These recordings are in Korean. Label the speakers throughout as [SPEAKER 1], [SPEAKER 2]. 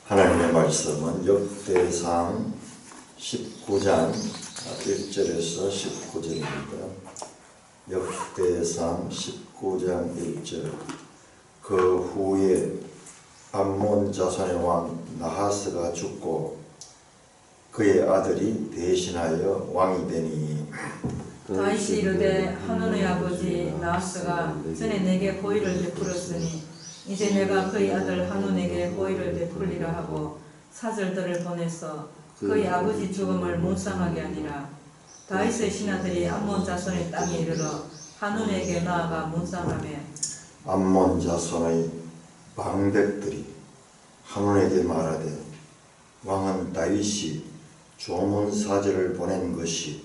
[SPEAKER 1] 하나님의 말씀은 역대상 19장 1절에서 19절입니다. 역대상 19장 1절. 그 후에 암몬 자손의 왕 나하스가 죽고 그의 아들이 대신하여 왕이 되니
[SPEAKER 2] 다윗이 이르되 한온의 아버지 나하스가 전에 내게 보위를 베풀었으니 이제 내가 그의 아들 한온에게 보위를 베풀리라 하고 사절들을 보내서 그의 아버지 죽음을 묵상하게 하니라. 다윗의 신하들이 암몬 자손의 땅에 이르러 한온에게 나아가 묵상하며
[SPEAKER 1] 암몬 자손의 방백들이 한온에게 말하되 왕은 다윗이 조문 사절을 보낸 것이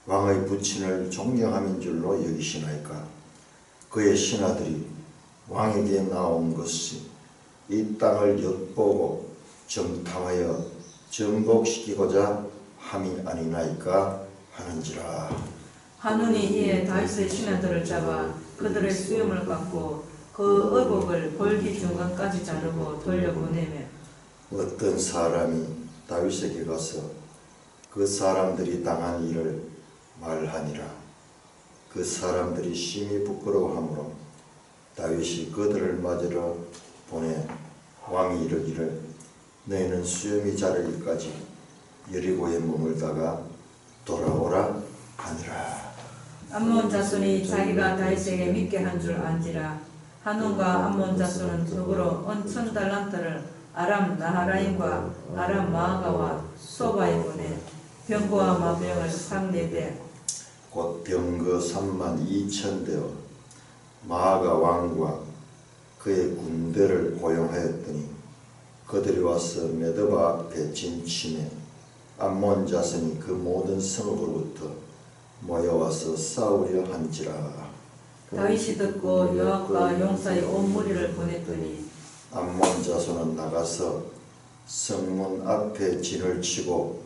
[SPEAKER 1] 왕의 부친을 존경함인 줄로 여기시나이까. 그의 신하들이 왕에게 나온 것이 이 땅을 엿보고 정탐하여 정복시키고자 함이 아니나이까 하는지라.
[SPEAKER 2] 한온이 이에 다윗의 신하들을 잡아 그들의 수염을 깎고 그 의복을 골기 중간까지 자르고 돌려보내며
[SPEAKER 1] 어떤 사람이 다윗에게 가서 그 사람들이 당한 일을 말하니라. 그 사람들이 심히 부끄러워하므로 다윗이 그들을 맞으러 보내 왕이 이르기를 너희는 수염이 자르기까지 여리고에 머물다가 돌아오라 하니라.
[SPEAKER 2] 암몬 자손이 자기가 다윗에게 믿게 한 줄 안지라. 한온과 암몬 자손은 더불어 은 1000달란트를 아람 나하라임과 아람 마아가와 소바에 보내 병거와 마병을 상대되
[SPEAKER 1] 곧 병거 32,000대와 마아가 왕과 그의 군대를 고용하였더니 그들이 와서 메드바 앞에 진침해 암몬 자손이 그 모든 성읍으로부터 모여와서 싸우려 한지라.
[SPEAKER 2] 다윗이 듣고 요압과 용사의 온 무리를 보냈더니
[SPEAKER 1] 암몬 자손은 나가서 성문 앞에 진을 치고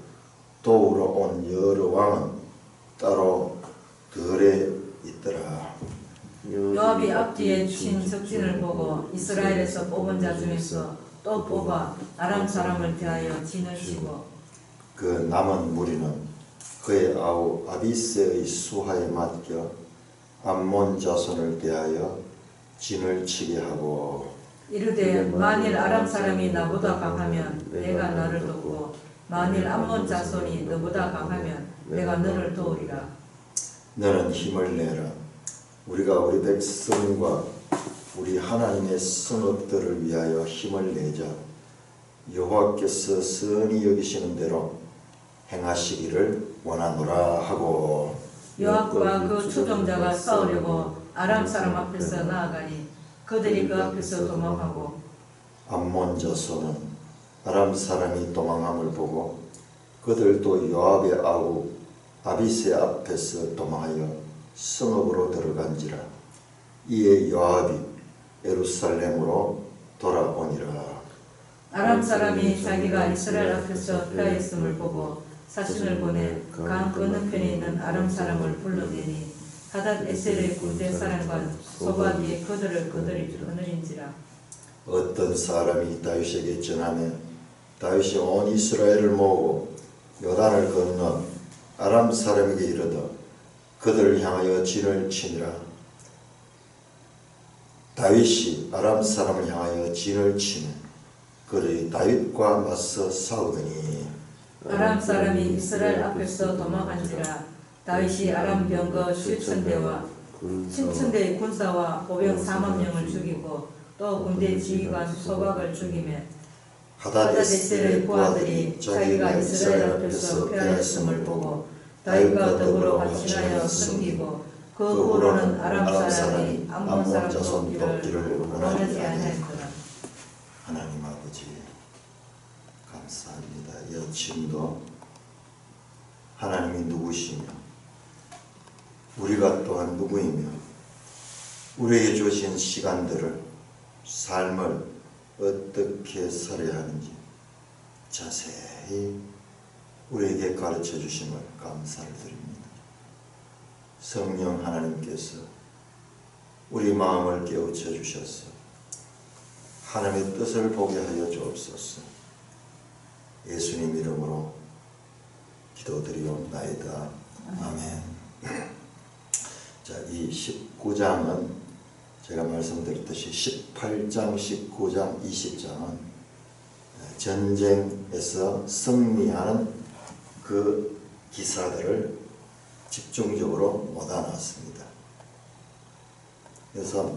[SPEAKER 1] 도우러 온 여러 왕은 따로 들에 있더라.
[SPEAKER 2] 요압이 앞뒤에 친 적진을 보고 이스라엘에서 뽑은 자 중에서 또 뽑아 아람 사람을 대하여 진을 치고
[SPEAKER 1] 그 남은 무리는 그의 아우 아비새의 수하에 맡겨 암몬 자손을 대하여 진을 치게 하고
[SPEAKER 2] 이르되 만일 아람 사람이 나보다 강하면 내가 너를 돕고 만일 암몬 자손이 너보다 강하면 내가 너를 도우리라. 너는
[SPEAKER 1] 힘을 내라. 우리가 우리 백성과 우리 하나님의 성읍들을 위하여 힘을 내자. 여호와께서 선히 여기시는 대로 행하시기를 원하노라 하고
[SPEAKER 2] 요압과 그 추종자가 싸우려고 아람 사람 앞에서 나아가니 그들이 그 앞에서 도망하고
[SPEAKER 1] 암몬 자손은 아람 사람이 도망함을 보고 그들도 요압의 아우 아비새 앞에서 도망하여 성읍으로 들어간지라. 이에 요압이 예루살렘으로 돌아오니라.
[SPEAKER 2] 아람 사람이 자기가 이스라엘 앞에서 패하였음을 보고 사신을 보내 강 건너편에 있는 아람 사람을 불러내니 하닷 에셀의 군대 사령관 소바디에 그들을 거느린지라.
[SPEAKER 1] 어떤 사람이 다윗에게 전하며 다윗이 온 이스라엘을 모으고 요단을 건너 아람 사람에게 이르되 그들을 향하여 진을 치니라. 다윗이 아람 사람을 향하여 진을 치며 그들이 다윗과 맞서 싸우더니
[SPEAKER 2] 아람 사람이 이스라엘 앞에서 도망한지라. 다윗이 아람 병거 7,000대와 7,000대의 군사와 보병 40,000명을 죽이고 또 군대 지휘관 소박을 죽이며 하닷에셀의 부하들이 자기가 이스라엘 앞에서 패하였음을 보고 다윗과 더불어 같이하여 섬기고 그 후로는 아람 사람이 암몬 사람 돕기를 원하지 아니하였더라.
[SPEAKER 1] 하나님 아버지 감사합니다. 이 아침도 하나님이 누구시며 우리가 또한 누구이며 우리에게 주신 시간들을 삶을 어떻게 살아야 하는지 자세히 우리에게 가르쳐 주심을 감사를 드립니다. 성령 하나님께서 우리 마음을 깨우쳐 주셔서 하나님의 뜻을 보게 하여 주옵소서. 예수님 이름으로 기도드리옵나이다. 아멘. 자, 이 19장은 제가 말씀드렸듯이 18장, 19장, 20장은 전쟁에서 승리하는 그 기사들을 집중적으로 모아놨습니다. 그래서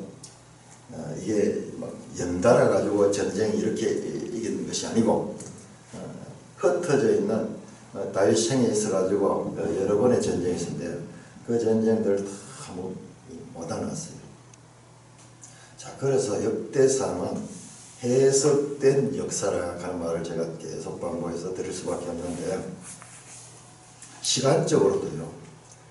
[SPEAKER 1] 이게 막 연달아 가지고 전쟁이 이렇게 이기는 것이 아니고 흩어져 있는 다윗 생에 있어 가지고 여러 번의 전쟁이 있었는데 그 전쟁들을 다 모아놨어요. 자, 그래서 역대상은 해석된 역사라 하는 말을 제가 계속 반복해서 드릴 수밖에 없는데,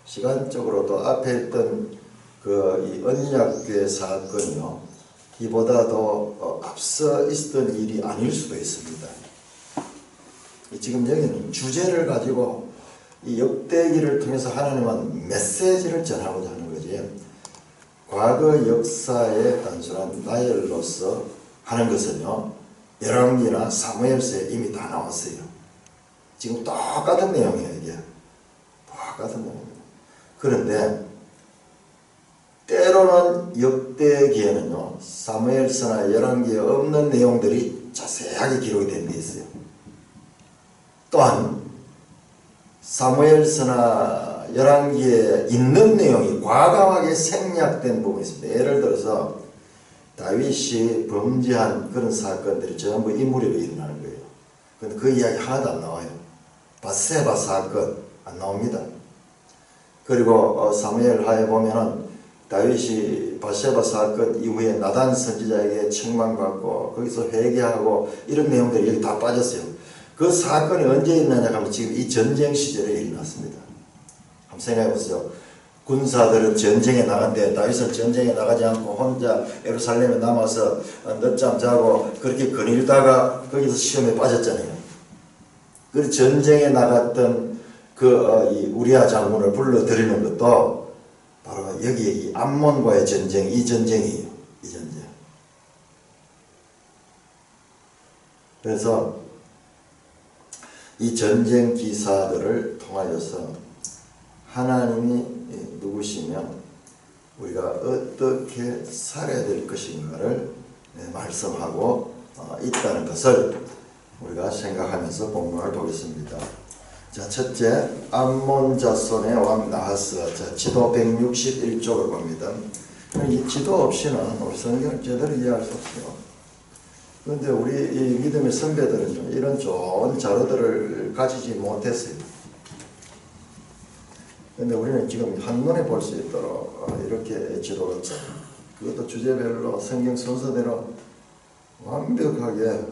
[SPEAKER 1] 시간적으로도 앞에 있던 이 언약궤 사건이요, 이보다도 앞서 있었던 일이 아닐 수도 있습니다. 지금 여기는 주제를 가지고 이 역대기를 통해서 하나님은 메시지를 전하고자 하는 거지, 과거 역사의 단순한 나열로서 하는 것은요, 열왕기나 사무엘서에 이미 다 나왔어요. 지금 똑같은 내용이에요. 이게 똑같은 내용입니다. 그런데 때로는 역대기에는요, 사무엘서나 열왕기에 없는 내용들이 자세하게 기록이 된 데 있어요. 또한 사무엘서나 열왕기에 있는 내용이 과감하게 생략된 부분이 있습니다. 예를 들어서 다윗이 범죄한 그런 사건들이 전부 이 무렵에 일어나는 거예요. 그런데 그 이야기 하나도 안 나와요. 밧세바 사건 안 나옵니다. 그리고 사무엘 하에 보면은 다윗이 밧세바 사건 이후에 나단 선지자에게 책망받고 거기서 회개하고 이런 내용들이 여기 다 빠졌어요. 그 사건이 언제 있느냐 하면 지금 이 전쟁 시절에 일어났습니다. 한번 생각해 보세요. 군사들은 전쟁에 나간대, 다윗은 전쟁에 나가지 않고 혼자 예루살렘에 남아서 늦잠 자고 그렇게 거닐다가 거기서 시험에 빠졌잖아요. 그 전쟁에 나갔던 이 우리아 장군을 불러들이는 것도 바로 여기에 이 암몬과의 전쟁, 이 전쟁이에요. 이 전쟁. 그래서 이 전쟁 기사들을 통하여서 하나님이 누구시며 우리가 어떻게 살아야 될 것인가를 말씀하고 있다는 것을 우리가 생각하면서 본문을 보겠습니다. 자, 첫째, 암몬 자손의 왕 나하스. 자, 지도 161쪽을 봅니다. 이 지도 없이는 우리 성경을 제대로 이해할 수 없어요. 그런데 우리 이 믿음의 선배들은 이런 좋은 자료들을 가지지 못했어요. 그런데 우리는 지금 한눈에 볼 수 있도록 이렇게 지도가 그것도 주제별로 성경 순서대로 완벽하게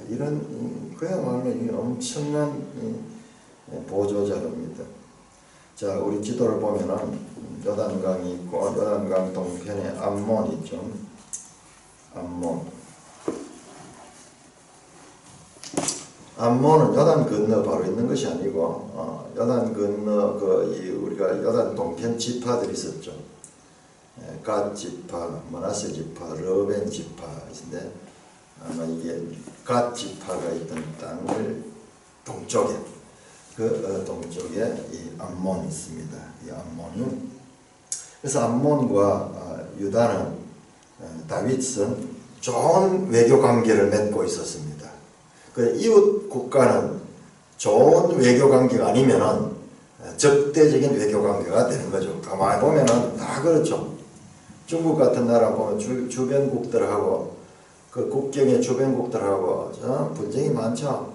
[SPEAKER 1] 이런 그야말로 엄청난 보조자료입니다. 자, 우리 지도를 보면은 요단강이 있고 요단강 동편에 암몬 있죠. 암몬은 요단 건너 바로 있는 것이 아니고 요단 건너 우리가 요단 동편 지파들이 있었죠. 갓 지파, 므낫세 지파, 르벤 지파인데 아마 이게 갓 지파가 있던 땅을 동쪽에 동쪽에 이 암몬이 있습니다. 이 암몬은 그래서 암몬과 유다는 다윗은 좋은 외교 관계를 맺고 있었습니다. 그 이웃 국가는 좋은 외교 관계가 아니면은 적대적인 외교 관계가 되는 거죠. 가만히 보면은 다 그렇죠. 중국 같은 나라 보면 주변국들하고 그 국경의 주변국들하고 분쟁이 많죠.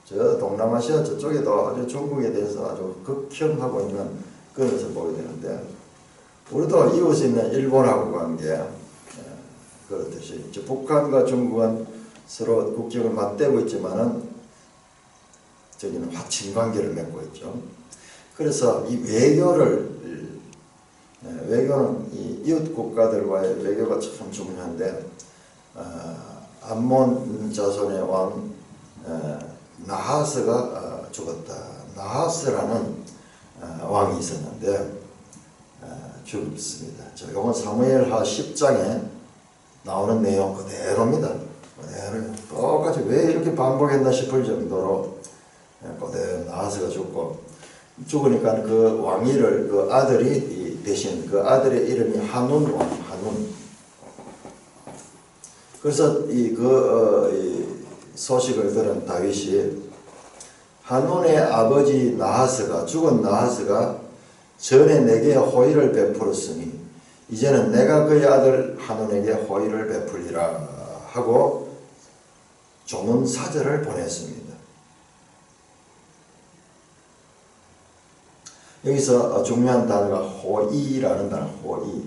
[SPEAKER 1] 저 동남아시아 저쪽에도 아주 중국에 대해서 아주 극혐하고 있는 그런 것을 보게 되는데, 우리도 이웃에 있는 일본하고 관계 그렇듯이 북한과 중국은 서로 국경을 맞대고 있지만은 저기는 친관계를 맺고 있죠. 그래서 이 외교는 이 이웃 국가들과의 외교가 참 중요한데, 암몬 자손의 왕 나하스가 죽었다. 나하스라는 왕이 있었는데 죽습니다. 이건 사무엘하 10장에 나오는 내용 그대로입니다. 똑같이 왜 이렇게 반복했나 싶을 정도로 그대로 나하스가 죽으니까 그 왕위를 그 아들이 대신 그 아들의 이름이 한운 왕, 한운. 그래서 이 소식을 들은 다윗이 한운의 아버지 나하스가 죽은 나하스가 전에 내게 호의를 베풀었으니 이제는 내가 그의 아들 한운에게 호의를 베풀리라 하고 조문 사절을 보냈습니다. 여기서 중요한 단어가 호의라는 단어, 호의.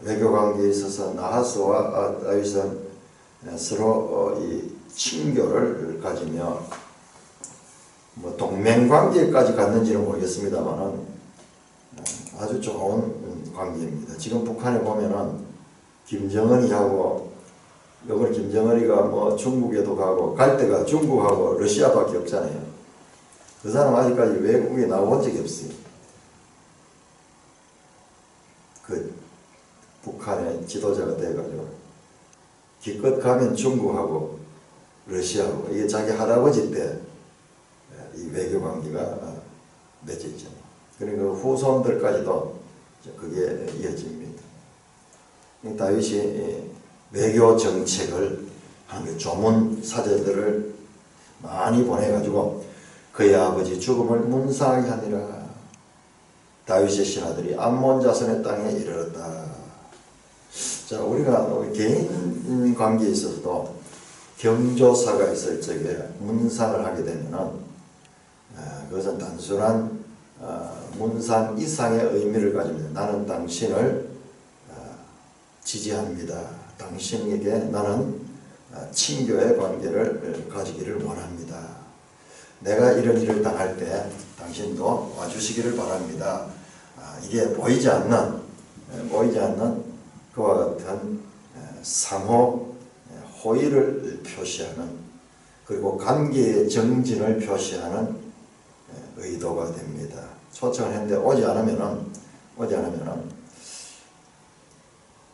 [SPEAKER 1] 외교관계에 있어서 나하스와 다윗은 서로 이 친교를 가지며 뭐 동맹관계까지 갔는지는 모르겠습니다만은 아주 좋은 관계입니다. 지금 북한에 보면은 김정은이하고 이걸 김정은이가 뭐 중국에도 가고 갈 때가 중국하고 러시아밖에 없잖아요. 그 사람 아직까지 외국에 나온 적이 없어요. 그 북한의 지도자가 돼가지고 기껏 가면 중국하고 러시아하고 이게 자기 할아버지 때 이 외교 관계가 맺어있잖아요. 그리고 후손들까지도 그게 이어집니다. 다윗이 외교 정책을 하는 조문 사절들을 많이 보내가지고 그의 아버지 죽음을 문상하게 하니라. 다윗의 신하들이 암몬 자손의 땅에 이르렀다. 자, 우리가 개인 관계에 있어서도 경조사가 있을 적에 문상을 하게 되면은 그것은 단순한 문상 이상의 의미를 가집니다. 나는 당신을 지지합니다. 당신에게 나는 친교의 관계를 가지기를 원합니다. 내가 이런 일을 당할 때 당신도 와주시기를 바랍니다. 이게 보이지 않는 그와 같은 상호 호의를 표시하는 그리고 관계의 정진을 표시하는 의도가 됩니다. 초청을 했는데 오지 않으면은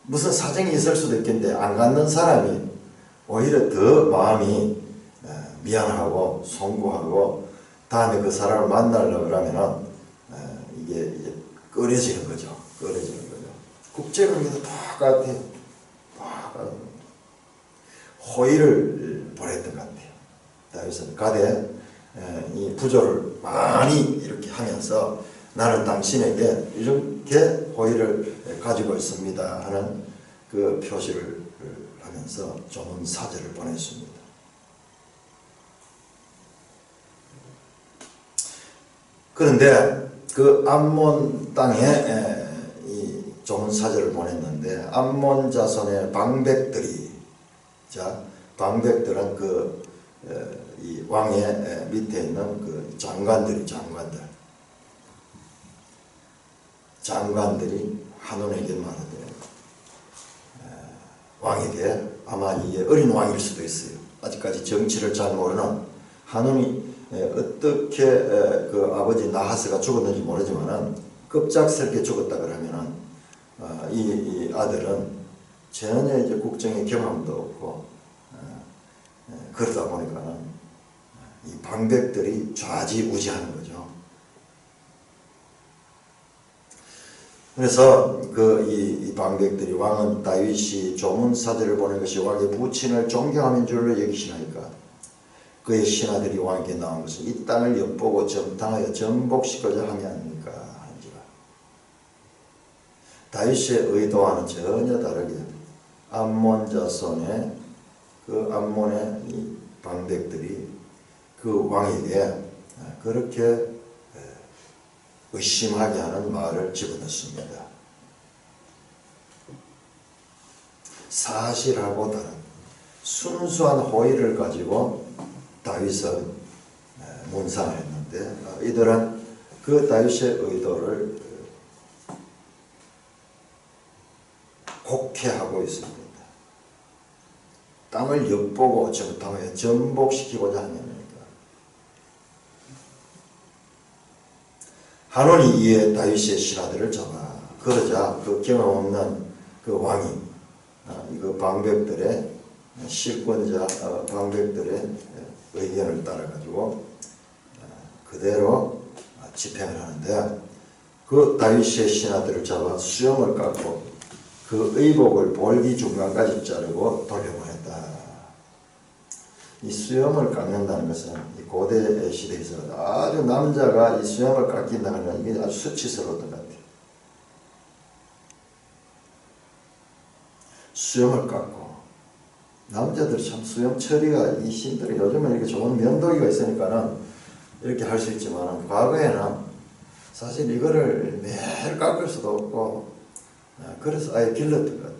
[SPEAKER 1] 무슨 사정이 있을 수도 있겠는데 안 갖는 사람이 오히려 더 마음이 미안하고 송구하고 다음에 그 사람을 만나려고 그러면은 이게 꺼려지는 거죠. 국제관계도 똑같아요. 호의를 보냈던 것 같아요. 다윗은 가대 이 부조를 많이 이렇게 하면서 나는 당신에게 이렇게 호의를 가지고 있습니다 하는 그 표시를 하면서 좋은 사절을 보냈습니다. 그런데 그 암몬 땅에 이 좋은 사절을 보냈는데 암몬 자손의 방백들이 방백들은 이 왕의 밑에 있는 그 장관들이 한온에게 말하되 왕에게 아마 이게 어린 왕일 수도 있어요. 아직까지 정치를 잘 모르는 한온이 어떻게 그 아버지 나하스가 죽었는지 모르지만은 급작스럽게 죽었다 그러면은 이 아들은 전혀 이제 국정의 경험도 없고 그러다 보니까는 이 방백들이 좌지우지하는 거죠. 그래서 이 방백들이 왕은 다윗이 조문 사절을 보낸 것이 왕의 부친을 존경하는 줄로 여기시나이까 그의 신하들이 왕에게 나온 것은 이 땅을 엿보고 점탕하여 정복시키고자 함이 아닙니까 하는지라. 다윗의 의도와는 전혀 다르게 암몬 자손의 그 암몬의 이 방백들이 그 왕에게 그렇게 의심하게 하는 말을 집어넣습니다. 사실하고 다른 순수한 호의를 가지고 다윗은 문상을 했는데 이들은 그 다윗의 의도를 곡해하고 있습니다. 땅을 엿보고 정탐하여 전복시키고자 하느니까. 한온이 이에 다윗의 신하들을 잡아 그러자 그 경험 없는 그 왕이 이거 방백들의 실권자 방백들의 의견을 따라가지고 그대로 집행을 하는데 그 다윗의 신하들을 잡아 수염을 깎고 그 의복을 볼기 중간까지 자르고 돌려보냈다. 이 수염을 깎는다는 것은 이 고대 시대에서 아주 남자가 이 수염을 깎인다는 건 이게 아주 수치스러웠던 것 같아요. 수염을 깎고 남자들이 참 수염 처리가 이 힘들어. 요즘은 이렇게 좋은 면도기가 있으니까는 이렇게 할 수 있지만 과거에는 사실 이거를 매일 깎을 수도 없고 그래서 아예 길렀던 것 같아요.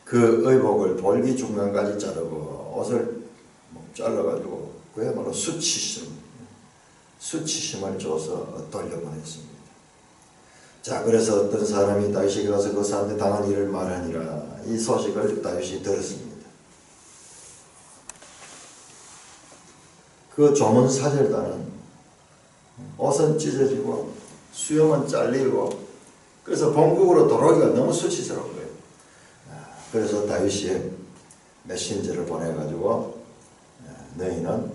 [SPEAKER 1] 그 의복을 볼기 중간까지 자르고 옷을 잘라가지고 그야말로 수치심을 줘서 돌려보냈습니다. 자, 그래서 어떤 사람이 다윗에게 가서 그 사람한테 당한 일을 말하니라. 이 소식을 다윗이 들었습니다. 그 조문 사절단은 옷은 찢어지고 수염은 잘리고 그래서 본국으로 돌아오기가 너무 수치스러운 거예요. 그래서 다윗이 메신저를 보내가지고 너희는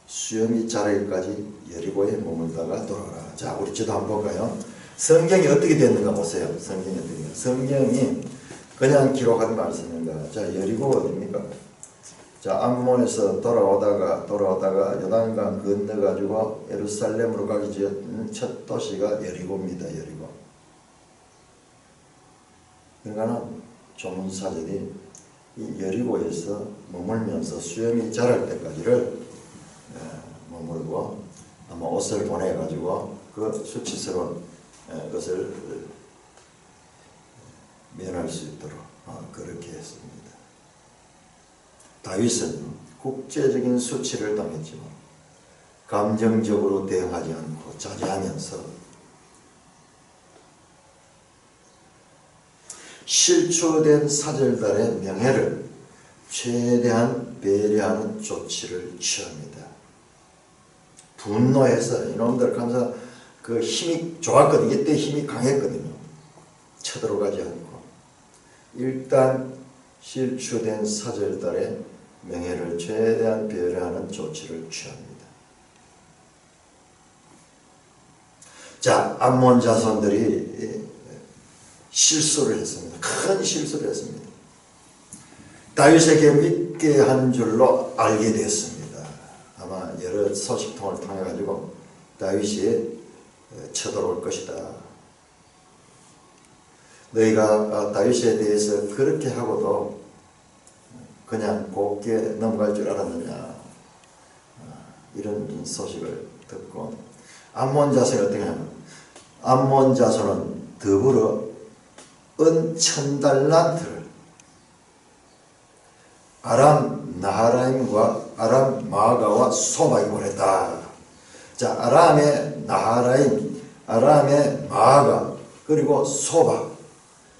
[SPEAKER 1] 수염이 자라기까지 여리고에 머물다가 돌아가라. 자, 우리 지도 한번 볼까요? 성경이 어떻게 됐는가 보세요. 성경이 어떻게 됐는가. 성경이 그냥 기록한 말씀입니다. 자, 여리고 어디입니까? 자, 암몬에서 돌아오다가 요단강 건너가지고 예루살렘으로 가기 전 첫 도시가 여리고입니다. 여리고. 그러니까는 조문사절이 이 여리고에서 머물면서 수염이 자랄 때까지를 머물고 아마 옷을 보내가지고 그 수치스러운 것을 면할 수 있도록 그렇게 했습니다. 다윗은 국제적인 수치를 당했지만 감정적으로 대응하지 않고 자제하면서 실추된 사절단의 명예를 최대한 배려하는 조치를 취합니다. 분노해서 이놈들 감사 그 힘이 좋았거든요. 이때 힘이 강했거든요. 쳐들어가지 않고 일단 실추된 사절단의 명예를 최대한 배려하는 조치를 취합니다. 자, 암몬 자손들이 실수를 했습니다. 큰 실수를 했습니다. 다윗에게 믿게 한 줄로 알게 됐습니다. 아마 여러 소식통을 통해 가지고 다윗이 쳐들어올 것이다. 너희가 다윗에 대해서 그렇게 하고도 그냥 곱게 넘어갈 줄 알았느냐. 이런 소식을 듣고 암몬 자손이 어떻게 하냐면 암몬 자손은 더불어 은 1000달란트를 아람 나하라임과 아람 마가와 소박이 보냈다. 자, 아람의 나하라임, 아람의 마가, 그리고 소박.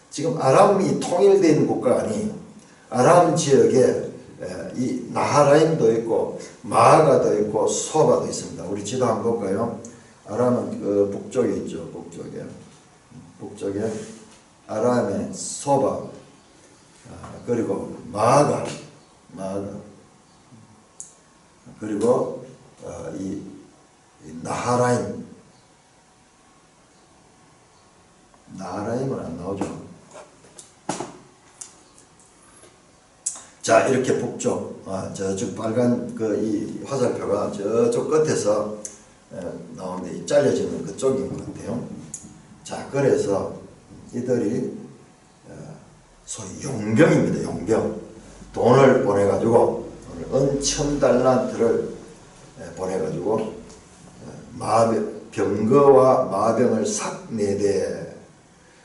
[SPEAKER 1] 지금 아람이 통일된 국가가 아니에요. 아람 지역에 이 나하라임도 있고 마가도 있고 소바도 있습니다. 우리 지도 한번 볼까요? 아람은 그 북쪽에 있죠. 북쪽에 아람의 소바, 그리고 마가, 그리고 이 나하라임은 안 나오죠. 자, 이렇게 북쪽, 저쪽 빨간 그 이 화살표가 저쪽 끝에서 나오는데 잘려지는 그쪽인 것 같아요. 자, 그래서 이들이 소위 용병입니다. 용병. 돈을 보내가지고 은 1000달란트를 보내가지고 병거와 마병을 싹 4대,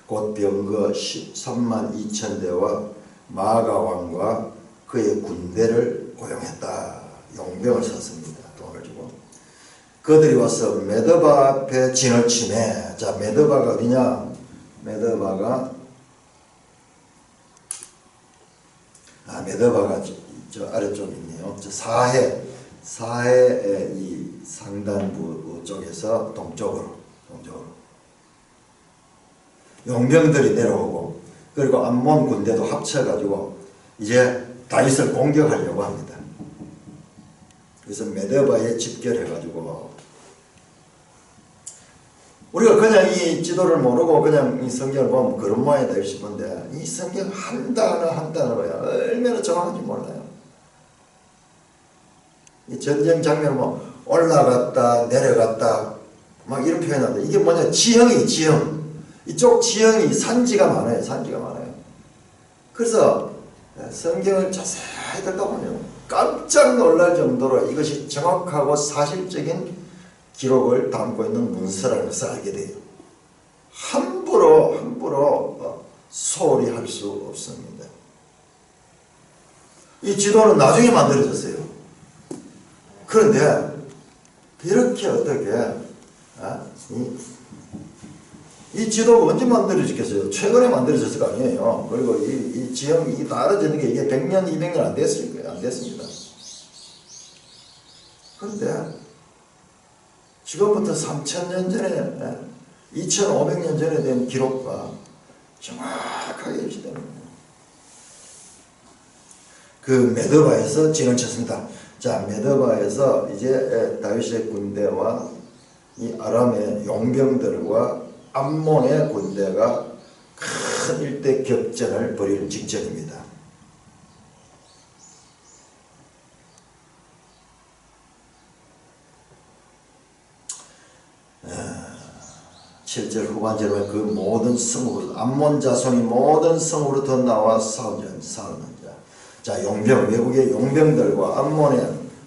[SPEAKER 1] 곧 병거 13만 2천 대와 마가 왕과 그의 군대를 고용했다. 용병을 샀습니다. 돈을 주고. 그들이 와서 메드바 앞에 진을 치매. 자, 메드바가 어디냐? 메드바가 메드바가 저 아래쪽에 있네요. 저 사해 사해의 이 상단부 쪽에서 동쪽으로 용병들이 내려오고, 그리고 암몬 군대도 합쳐가지고 이제 다윗을 공격하려고 합니다. 그래서 메드바에 집결해가지고, 우리가 그냥 이 지도를 모르고 그냥 이 성경을 보면 그런 모양이다 싶은데, 이 성경 한 단어 한 단어로야 얼마나 정확한지 몰라요. 이 전쟁 장면을 뭐 올라갔다 내려갔다 막 이런 표현하는데, 이게 뭐냐, 지형. 이쪽 지형이 산지가 많아요. 그래서 성경을 자세히 듣다 보면 깜짝 놀랄 정도로 이것이 정확하고 사실적인 기록을 담고 있는 문서라는 것을 알게 돼요. 함부로 소홀히 할 수 없습니다. 이 지도는 나중에 만들어졌어요. 그런데 이렇게 어떻게 이 지도가 언제 만들어졌겠어요? 최근에 만들어졌을 거 아니에요. 그리고 이 지형이 나눠지는 게 이게 100년, 200년 안 됐을 거예요. 안 됐습니다. 그런데 지금부터 3000년 전에, 2500년 전에 된 기록과 정확하게 일치됩니다. 그 메드바에서 진을 쳤습니다. 자, 메드바에서 이제 다윗의 군대와 이 아람의 용병들과 암몬의 군대가 큰 일대 격전을 벌일 직전입니다. 실제 후반절에 그 모든 성으로, 암몬 자손이 모든 성으로부터 나와 싸우는 자. 자, 용병, 외국의 용병들과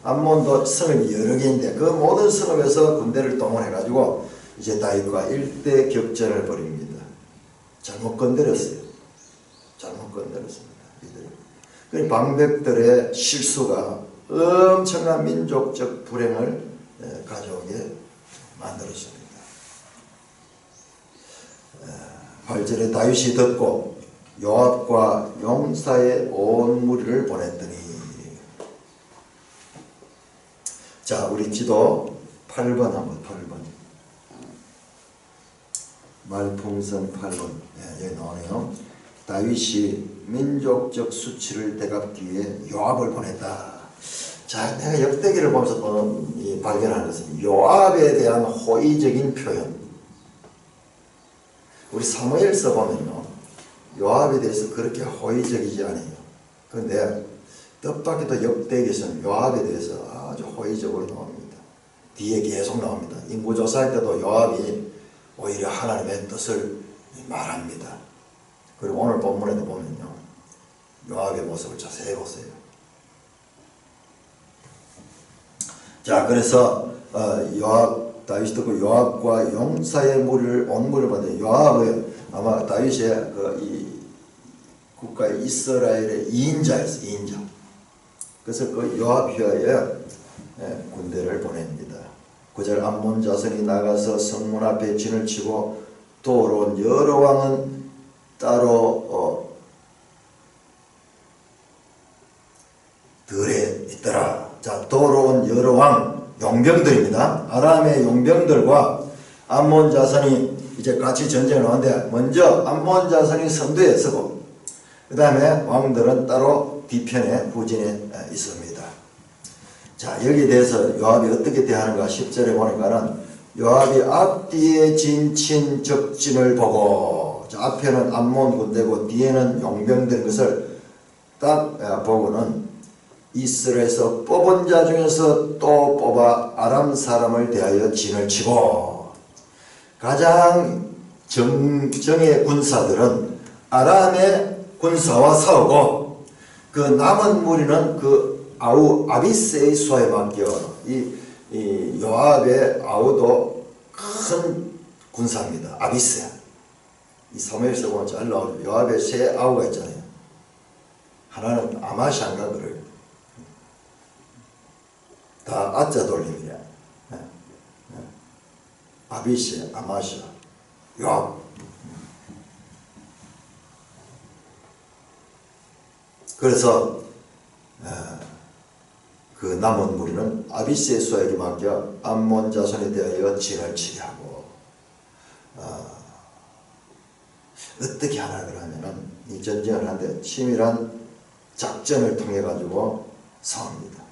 [SPEAKER 1] 암몬도 성읍이 여러 개인데 그 모든 성읍에서 군대를 동원해가지고 이제 다윗과 일대 격전을 벌입니다. 잘못 건드렸습니다. 그 방백들의 실수가 엄청난 민족적 불행을 가져오게 만들었습니다. 8절에 다윗이 듣고 요압과 용사의 온 무리를 보냈더니, 자, 우리 지도 8번 한번 8번 말풍선 8번 여기 나오네요. 다윗이 민족적 수치를 되갚기 위해 요압을 보냈다. 자, 내가 역대기를 보면서 발견하는 것은 요압에 대한 호의적인 표현. 우리 사무엘서 보면요, 요압에 대해서 그렇게 호의적이지 않아요. 그런데 뜻밖에도 역대기에서는 요압에 대해서 아주 호의적으로 나옵니다. 뒤에 계속 나옵니다. 인구조사할 때도 요압이 오히려 하나님의 뜻을 말합니다. 그리고 오늘 본문에도 보면요, 요압의 모습을 자세히 보세요. 자, 그래서 다윗이 듣고 요압과 용사의 무리를 온 무리를 받는, 요압은 아마 다윗의 이 국가 이스라엘의 2인자였어요. 2인자. 그래서 그 요압 휘하에 군대를 보냅니다. 9절 암몬 자손이 나가서 성문 앞에 진을 치고 돌아온 여러 왕은 따로 들에 있더라. 자, 돌아온 여러 왕 용병들입니다. 아람의 용병들과 암몬 자손이 이제 같이 전쟁을 하는데, 먼저 암몬 자손이 선두에 서고 그 다음에 왕들은 따로 뒤편에 후진에 있습니다. 자, 여기에 대해서 요압이 어떻게 대하는가 10절에 보니까는 요압이 앞뒤에 진친 적진을 보고, 자, 앞에는 암몬 군대고 뒤에는 용병된 것을 딱 보고는 이스라엘에서 뽑은 자 중에서 또 뽑아 아람 사람을 대하여 진을 치고, 가장 정의 군사들은 아람의 군사와 싸우고, 그 남은 무리는 그 아비스의 수하에 맡겨. 이 요압의 아우도 큰 군사입니다. 아비스. 이 사무엘서 보면 잘 나오죠. 요압의 세 아우가 있잖아요. 하나는 아마샤인가 그래요. 다 아자 돌림이야. 아비시, 아마샤, 요압. 그래서 그 남은 무리는 아비세수아에게 맡겨 암몬 자손에 대하여 진을 치게 하고, 어떻게 하나 그러면은 이 전쟁을 하는데 치밀한 작전을 통해 가지고 싸웁니다.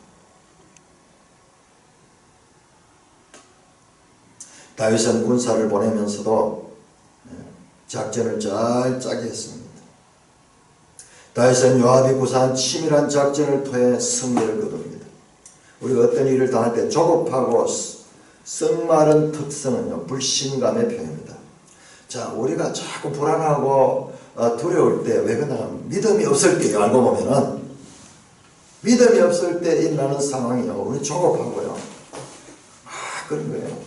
[SPEAKER 1] 다윗은 군사를 보내면서도 작전을 잘 짜게 했습니다. 다윗은 요압이 구사한 치밀한 작전을 통해 승리를 거둡니다. 우리가 어떤 일을 당할 때 조급하고 썩마른 특성은요, 불신감의 표현입니다. 자, 우리가 자꾸 불안하고 두려울 때 왜 그러냐면 믿음이 없을 때요. 알고 보면은 믿음이 없을 때 일어나는 상황이요, 우리 조급하고요. 그런 거예요.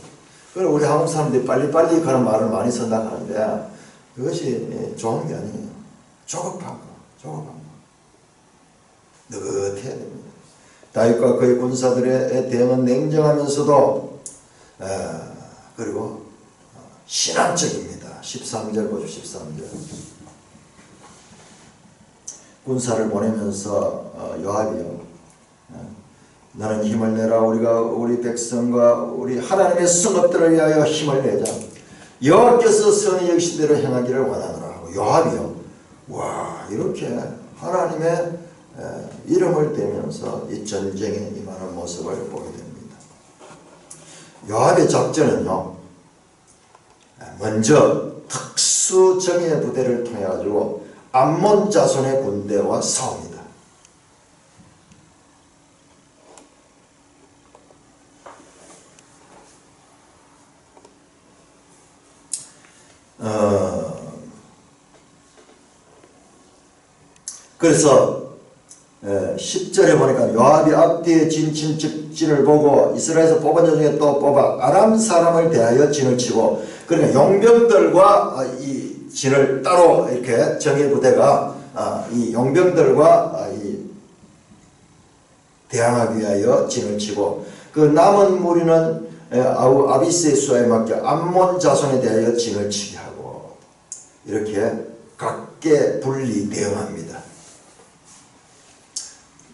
[SPEAKER 1] 그리고 우리 한국 사람들이 빨리빨리 가는 말을 많이 선택하는데 그것이 좋은 게 아니에요. 조급한 거. 느긋해야 됩니다. 다윗과 그의 군사들의 대응은 냉정하면서도 그리고 신앙적입니다. 13절 보죠. 13절. 군사를 보내면서 요압이요, 너는 힘을 내라. 우리 백성과 우리 하나님의 성읍들을 위하여 힘을 내자. 여호와께서 선히 여기신 대로 행하기를 원하노라 하고, 요압이요, 와, 이렇게 하나님의 이름을 대면서 이 전쟁에 임하는 모습을 보게 됩니다. 요압의 작전은요, 먼저 특수 정예 부대를 통해 가지고 암몬 자손의 군대와 싸웁니다. 그래서 10절에 보니까 요압이 앞뒤에 진을 보고 이스라엘에서 뽑은 자 중에 또 뽑아 아람 사람을 대하여 진을 치고, 그러니까 용병들과 이 진을 따로 이렇게 정예 부대가 이 용병들과 이 대항하기 위하여 진을 치고, 그 남은 무리는 아비세수아에 맡겨 암몬 자손에 대하여 진을 치게 하고, 이렇게 각계 분리 대응합니다.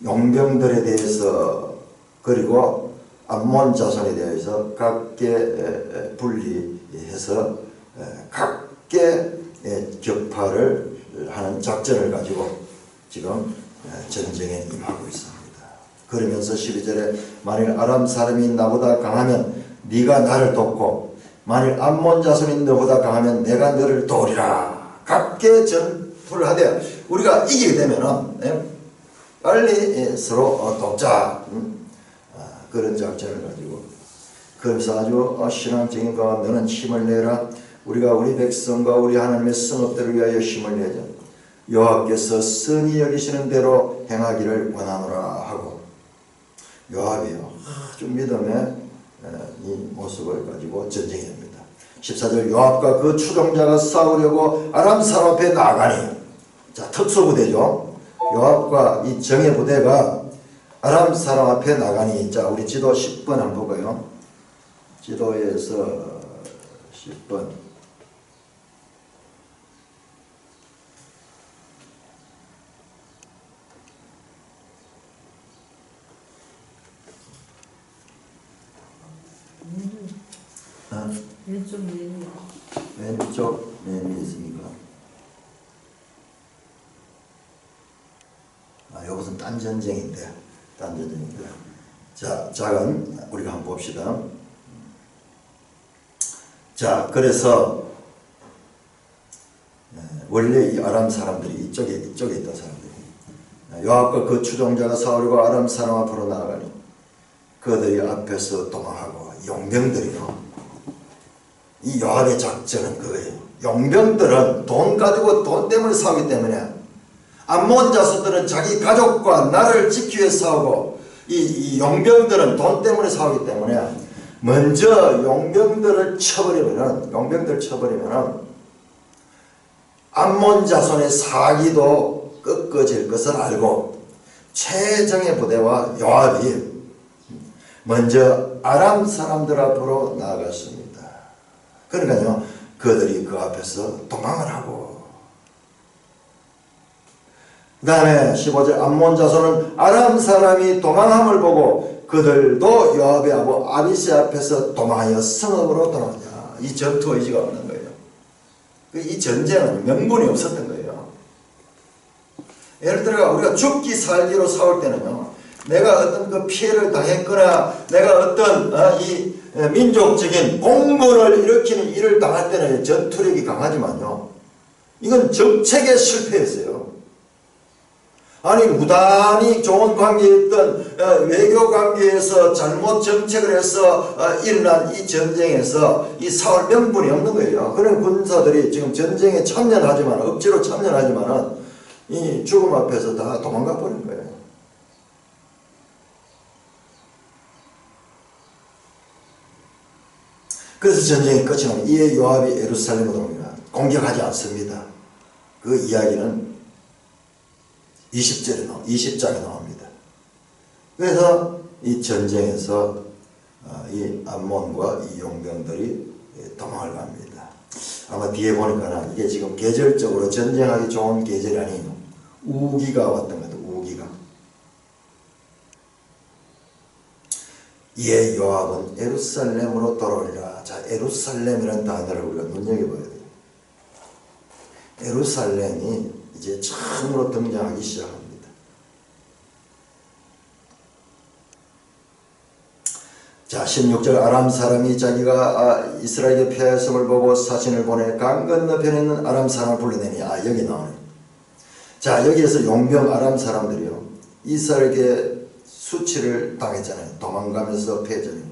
[SPEAKER 1] 용병들에 대해서 그리고 암몬 자손에 대해서 각계 분리해서 각계 격파를 하는 작전을 가지고 지금 전쟁에 임하고 있습니다. 그러면서 12절에 만일 아람 사람이 나보다 강하면 네가 나를 돕고 만일 암몬 자손이 너보다 강하면 내가 너를 도우리라. 각계 전투를 하되 우리가 이기게 되면은 빨리 서로 돕자. 그런 작전을 가지고, 그래서 아주 신앙적인 거, 너는 힘을 내라. 우리가 우리 백성과 우리 하나님의 성읍들을 위하여 힘을 내자. 여호와께서 선히 여기시는 대로 행하기를 원하노라 하고, 요압이요, 아주 믿음의 이 모습을 가지고 전쟁이 됩니다. 14절, 요압과 그 추종자가 싸우려고 아람 사람 앞에 나가니, 자, 특수부대죠. 요압과 이 정예 부대가 아람 사람 앞에 나가니, 자, 우리 지도 10번 한번 보고요. 지도에서 10번. 왼쪽 면이 있습니까? 이것은 딴 전쟁인데. 자, 작은 우리가 한번 봅시다. 자, 그래서 원래 이 아람 사람들이 이쪽에 있던 사람들이, 요압과 그 추종자가 싸우려고 아람 사람 앞으로 나아가니 그들이 앞에서 도망하고, 용병들이요, 이 요압의 작전은 그거예요. 용병들은 돈 가지고 돈 때문에 싸우기 때문에, 암몬 자손들은 자기 가족과 나를 지키기 위해 싸우고, 이 용병들은 돈 때문에 싸우기 때문에 먼저 용병들을 쳐버리면은 암몬 자손의 사기도 꺾어질 것을 알고 최정예 부대와 요압이 먼저 아람 사람들 앞으로 나아갔습니다. 그러니까요, 그들이 그 앞에서 도망을 하고, 그 다음에 15절, 암몬 자손은 아람 사람이 도망함을 보고 그들도 요압의 아버 아비새 앞에서 도망하여 성읍으로 돌아오냐. 이 전투 의지가 없는 거예요. 이 전쟁은 명분이 없었던 거예요. 예를 들어 우리가 죽기 살기로 싸울 때는요, 내가 어떤 그 피해를 당했거나 내가 어떤 이 민족적인 공분을 일으키는 일을 당할 때는 전투력이 강하지만요, 이건 정책의 실패였어요. 아니 무단히 좋은 관계였던 외교 관계에서 잘못 정책을 해서 일어난 이 전쟁에서 이 싸울 명분이 없는 거예요. 그런 군사들이 지금 전쟁에 참여하지만, 억지로 참여하지만은 이 죽음 앞에서 다 도망가 버린 거예요. 그래서 전쟁이 끝이 나면 이에 요압이 예루살렘으로 옵니다. 공격하지 않습니다. 그 이야기는 20장에 나옵니다. 그래서 이 전쟁에서 이 암몬과 이 용병들이 도망을 갑니다. 아마 뒤에 보니까 이게 지금 계절적으로 전쟁하기 좋은 계절이 아니에요. 우기가 왔던 거죠. 우기가. 이에 요압은 예루살렘으로 돌아오리라. 자, 예루살렘이라는 단어를 우리가 눈여겨봐야 돼요. 예루살렘이 이제 처음으로 등장하기 시작합니다. 자, 16절 아람 사람이 자기가 이스라엘의 패했음을 보고 사신을 보내 강 건너편에 있는 아람 사람을 불러내니, 여기 나오네. 자, 여기에서 용병 아람 사람들이요, 이스라엘에게 수치를 당했잖아요. 도망가면서 패했잖아요.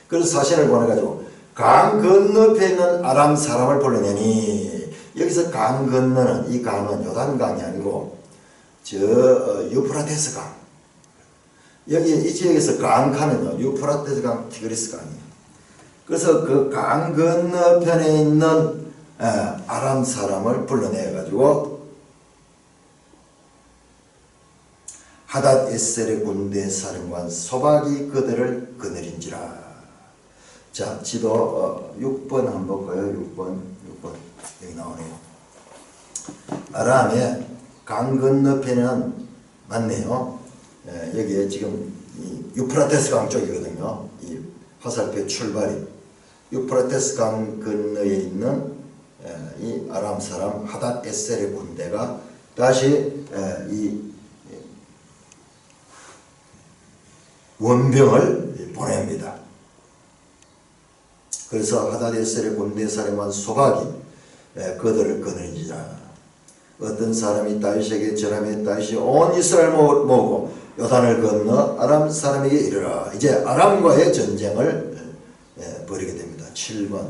[SPEAKER 1] 그래서 사신을 보내가지고 강 건너편에 있는 아람 사람을 불러내니, 여기서 강 건너는, 이 강은 요단강이 아니고 유프라테스 강. 여기 이 지역에서 강 하면요, 유프라테스 강, 티그리스 강이에요. 그래서 그 강 건너편에 있는 아람 사람을 불러내 가지고 하닷 에셀의 군대 사령관 소박이 그들을 거느린지라. 자, 지도 6번 한번 볼까요? 6번 여기 나오네요. 아람의 강 건너편은 맞네요. 여기에 지금 이 유프라테스 강 쪽이거든요. 이 화살표 출발이 유프라테스 강 건너에 있는 이 아람 사람 하닷 에셀의 군대가 다시 이 원병을 보냅니다. 그래서 하닷 에셀의 군대 사령관 소박이 그들을 거느리자. 어떤 사람이 다윗에게 전하며 다윗이 온 이스라엘 모으고 요단을 건너 아람 사람에게 이르라. 이제 아람과의 전쟁을 벌이게 됩니다. 7번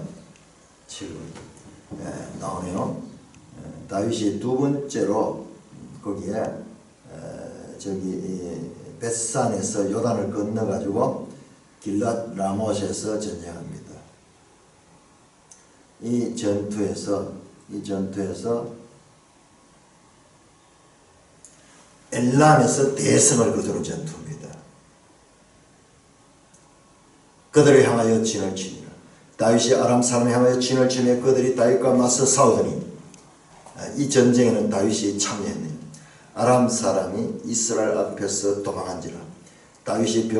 [SPEAKER 1] 나오네요. 다윗이 두 번째로 거기에 저기 벳산에서 요단을 건너 가지고 길랏 라못에서 전쟁합니다. 이 전투에서 엘람에서 대승을 거두는 전투입니다. 그들을 향하여 진을 치니라. 다윗이 아람 사람을 향하여 진을 치며 그들이 다윗과 맞서 싸우더니, 이 전쟁에는 다윗이 참여했네요. 아람 사람이 이스라엘 앞에서 도망한지라. 다윗이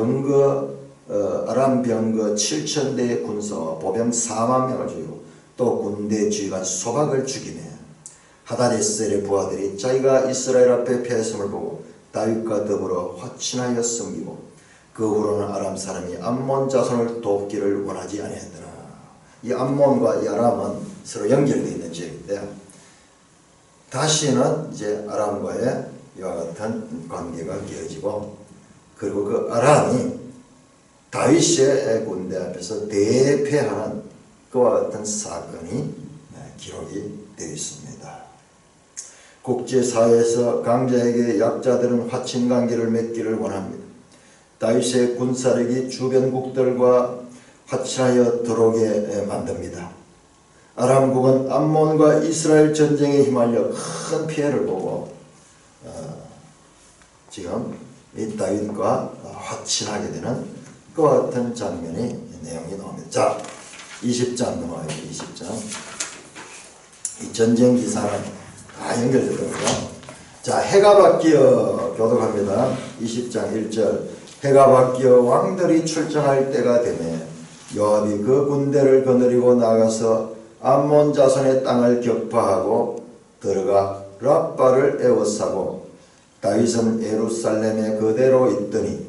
[SPEAKER 1] 아람 병거 7,000대의 군사와 보병 4만 명을 죽이고 또 군대 지휘관 소박을 죽이며 하닷 에셀의 부하들이 자기가 이스라엘 앞에 패했음을 보고 다윗과 더불어 화친하여 섬기고 그 후로는 아람 사람이 암몬 자손을 돕기를 원하지 아니하더라. 이 암몬과 이 아람은 서로 연결되어 있는 지역인데요. 다시는 이제 아람과의 이와 같은 관계가 이어지고, 그리고 그 아람이 다윗의 군대 앞에서 대패하는 그와 같은 사건이 기록이 되어 있습니다. 국제사회에서 강자에게 약자들은 화친관계를 맺기를 원합니다. 다윗의 군사력이 주변국들과 화친하여 들어오게 만듭니다. 아람국은 암몬과 이스라엘 전쟁에 휘말려 큰 피해를 보고 지금 이 다윗과 화친하게 되는 그와 같은 장면이 내용이 나옵니다. 자, 20장 넘어가요. 20장. 이 전쟁 기사는 다 연결되더라고요. 자, 해가 바뀌어 교독합니다. 20장 1절. 해가 바뀌어 왕들이 출정할 때가 되매 요압이 그 군대를 거느리고 나가서 암몬 자손의 땅을 격파하고 들어가 랍바를 에워싸고 다윗은 예루살렘에 그대로 있더니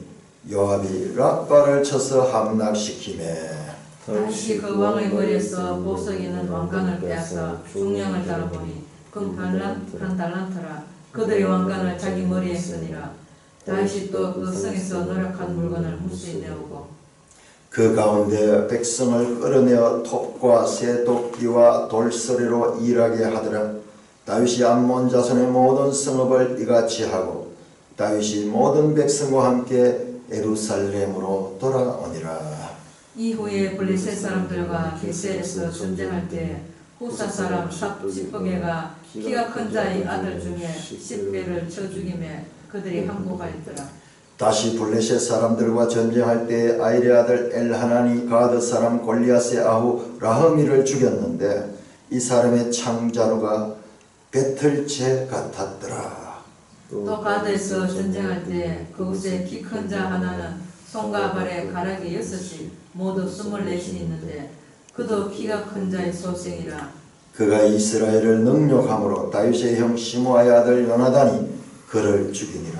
[SPEAKER 1] 요압이 랍바를 쳐서 함락시키매
[SPEAKER 2] 다시 그 왕의 머리에서 보석이 있는 왕관을 빼앗아 중량을 따라보니 금 한 달란트라. 그들이 왕관을 자기 머리에 쓰니라. 다윗이 또 그 성에서 노력한 물건을 무수히 내오고
[SPEAKER 1] 그 가운데 백성을 끌어내어 톱과 새도끼와 돌서리로 일하게 하더라. 다윗이 암몬 자손의 모든 성읍을 이같이 하고 다윗이 모든 백성과 함께 예루살렘으로 돌아오니라.
[SPEAKER 2] 이후에 블레셋 사람들과 게셀에서 전쟁할 때 후사 사람 삽지프게가 키가 큰 자의 아들 중에 10배를 쳐 죽이며 그들이 항복하였더라.
[SPEAKER 1] 다시 블레셋 사람들과 전쟁할 때 아이레 아들 엘하나니 가드 사람 골리앗의 아후 라흐미를 죽였는데 이 사람의 창자루가 배틀채 같았더라.
[SPEAKER 2] 또 가드에서 전쟁할 때 그곳에 키 큰 자 하나는 손과 발에 가락이 6이 모두 24이 있는데 그도 키가 큰 자의 소생이라.
[SPEAKER 1] 그가 이스라엘을 능욕함으로 다윗의 형 시므아의 아들 요나단이 그를 죽이니라.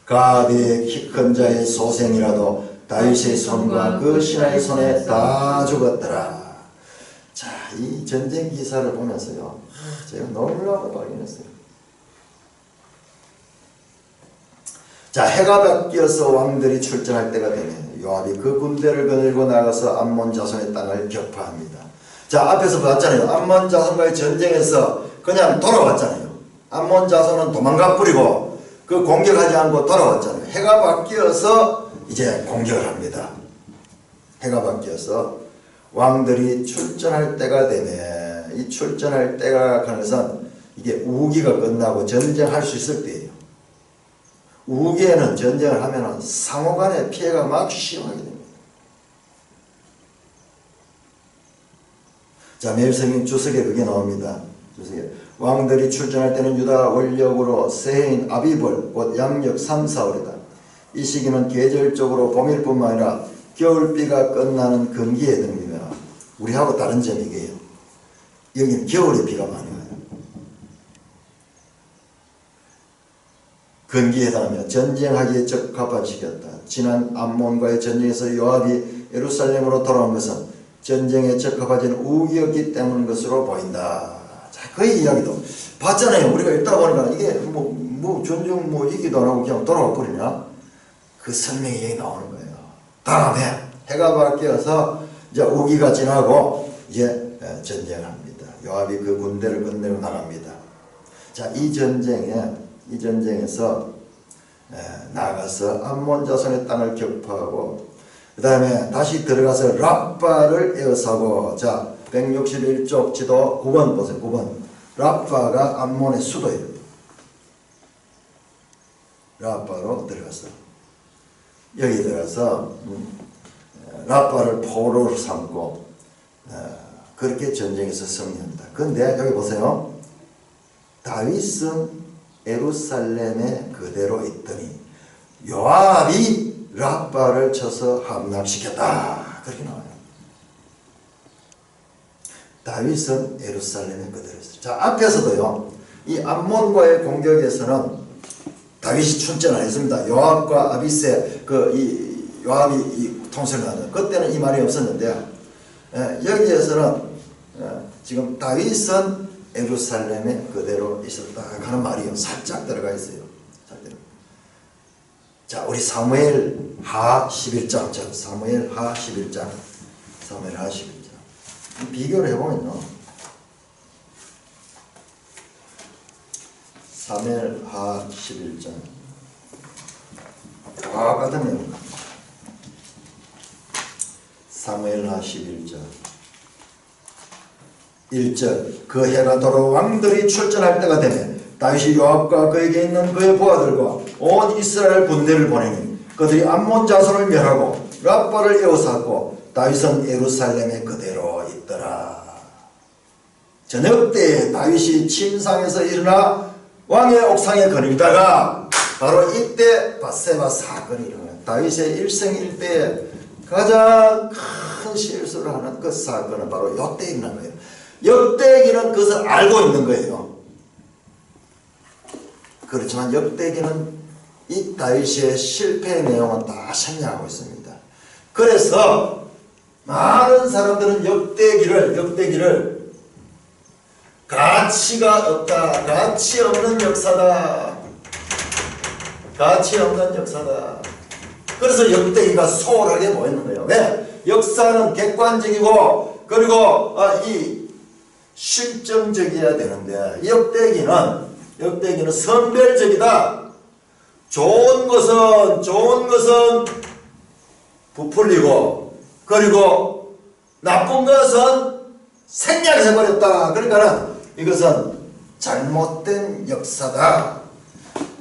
[SPEAKER 1] 가드의 키 큰 자의 소생이라도 다윗의 손과 그 신하의 손에 다 죽었더라. 자, 이 전쟁 기사를 보면서요, 제가 놀라고 발견했어요. 자, 해가 바뀌어서 왕들이 출전할 때가 되면 요압이 그 군대를 거느리고 나가서 암몬 자손의 땅을 격파합니다. 자, 앞에서 봤잖아요. 암몬 자손과의 전쟁에서 그냥 돌아왔잖아요. 암몬 자손은 도망가 뿌리고 그 공격하지 않고 돌아왔잖아요. 해가 바뀌어서 이제 공격을 합니다. 해가 바뀌어서 왕들이 출전할 때가 되면 이 출전할 때가 가는 것은 이게 우기가 끝나고 전쟁할 수 있을 때예요. 우기에는 전쟁을 하면 상호간의 피해가 막 심하게 됩니다. 자, 매일성경 주석에 그게 나옵니다. 주석에 왕들이 출전할 때는 유다 원력으로 새해인 아비벌 곧 양력 3, 4월이다. 이 시기는 계절적으로 봄일 뿐만 아니라 겨울비가 끝나는 건기에 등입니다. 우리하고 다른 점이 이게요. 여기는 겨울에 비가 많이 와요. 건기에 해당하며 전쟁하기에 적합한 시기였다. 지난 암몬과의 전쟁에서 요압이 예루살렘으로 돌아온 것은 전쟁에 적합하진 우기였기 때문인 것으로 보인다. 자, 그 이야기도 봤잖아요. 우리가 읽다 보니까 이게 전쟁 이기도 안 하고 그냥 돌아와 버리냐? 그 설명이 여기 나오는 거예요. 다음에 해가 바뀌어서 이제 우기가 지나고 이제 전쟁을 합니다. 요압이 그 군대를 건네고 나갑니다. 자, 이 전쟁에서 나가서 암몬 자손의 땅을 격파하고 그 다음에 다시 들어가서 랍바를 에워싸고, 자, 161쪽 지도 9번 보세요. 9번. 랍바가 암몬의 수도예요. 랍바로 들어가서 여기 들어가서 랍바를 포로로 삼고 그렇게 전쟁에서 승리합니다. 그런데 여기 보세요. 다윗은 예루살렘에 그대로 있더니 요압이 랍바를 쳐서 함락시켰다. 그렇게 나와요. 다윗은 예루살렘에 그대로 있어요. 자, 앞에서도요, 이 암몬과의 공격에서는 다윗이 출전 안 했습니다. 요압과 아비세, 요압이 통솔을 하는, 그때는 이 말이 없었는데, 여기에서는 지금 다윗은 예루살렘에 그대로 있었다 하는 말이 살짝 들어가 있어요. 자, 우리 사무엘 하 11장. 자, 사무엘 하 11장. 사무엘 하 11장. 비교를 해보면요. 사무엘 하 11장. 똑같은 내용. 사무엘 하 11장. 1절. 그 해가 돌아 왕들이 출전할 때가 되면 다윗이 요압과 그에게 있는 그의 부하들과 온 이스라엘 군대를 보내니 그들이 암몬 자손을 멸하고 랍바를 에워쌌고 다윗은 예루살렘에 그대로 있더라. 저녁 때 다윗이 침상에서 일어나 왕의 옥상에 거닐다가 바로 이때 밧세바 사건이 일어나요. 다윗의 일생일대에 가장 큰 실수를 하는 그 사건은 바로 역대기라는 거예요. 역대기는 그것을 알고 있는 거예요. 그렇지만 역대기는 이 다윗의 실패의 내용은 다 생략하고 있습니다. 그래서 많은 사람들은 역대기를 가치가 없다, 가치 없는 역사다, 가치 없는 역사다. 그래서 역대기가 소홀하게 보이는 거예요. 왜? 역사는 객관적이고 그리고 이 실정적이어야 되는데 역대기는 선별적이다. 좋은 것은 부풀리고 그리고 나쁜 것은 생략해버렸다. 그러니까 이것은 잘못된 역사다.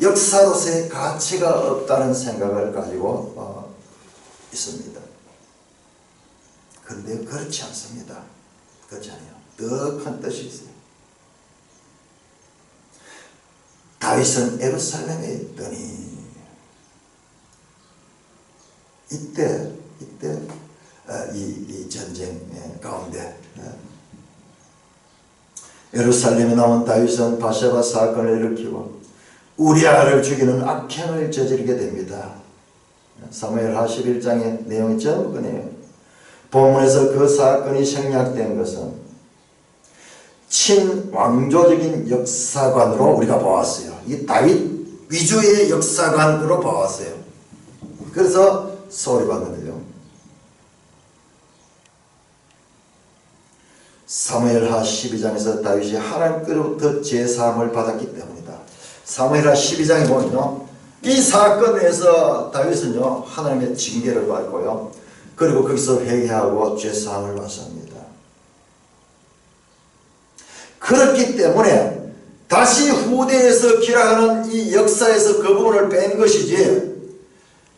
[SPEAKER 1] 역사로서의 가치가 없다는 생각을 가지고 있습니다. 그런데 그렇지 않습니다. 그렇지 않아요. 더 큰 뜻이 있어요. 다윗은 예루살렘에 있더니 이때 이 전쟁 가운데 예루살렘에 나온 다윗은 바세바 사건을 일으키고 우리아를 죽이는 악행을 저지르게 됩니다. 사무엘하 11장의 내용이 전부 그 내용. 본문에서 그 사건이 생략된 것은 친왕조적인 역사관으로 우리가 보았어요. 이 다윗 위주의 역사관으로 보았어요. 그래서 소리 받는데요. 사무엘하 12장에서 다윗이 하나님께로부터 제사함을 받았기 때문이다. 사무엘하 12장에 보면요, 이 사건에서 다윗은요 하나님의 징계를 받고요, 그리고 거기서 회개하고 제사함을 받습니다. 그렇기 때문에 다시 후대에서 기록하는 이 역사에서 그 부분을 뺀 것이지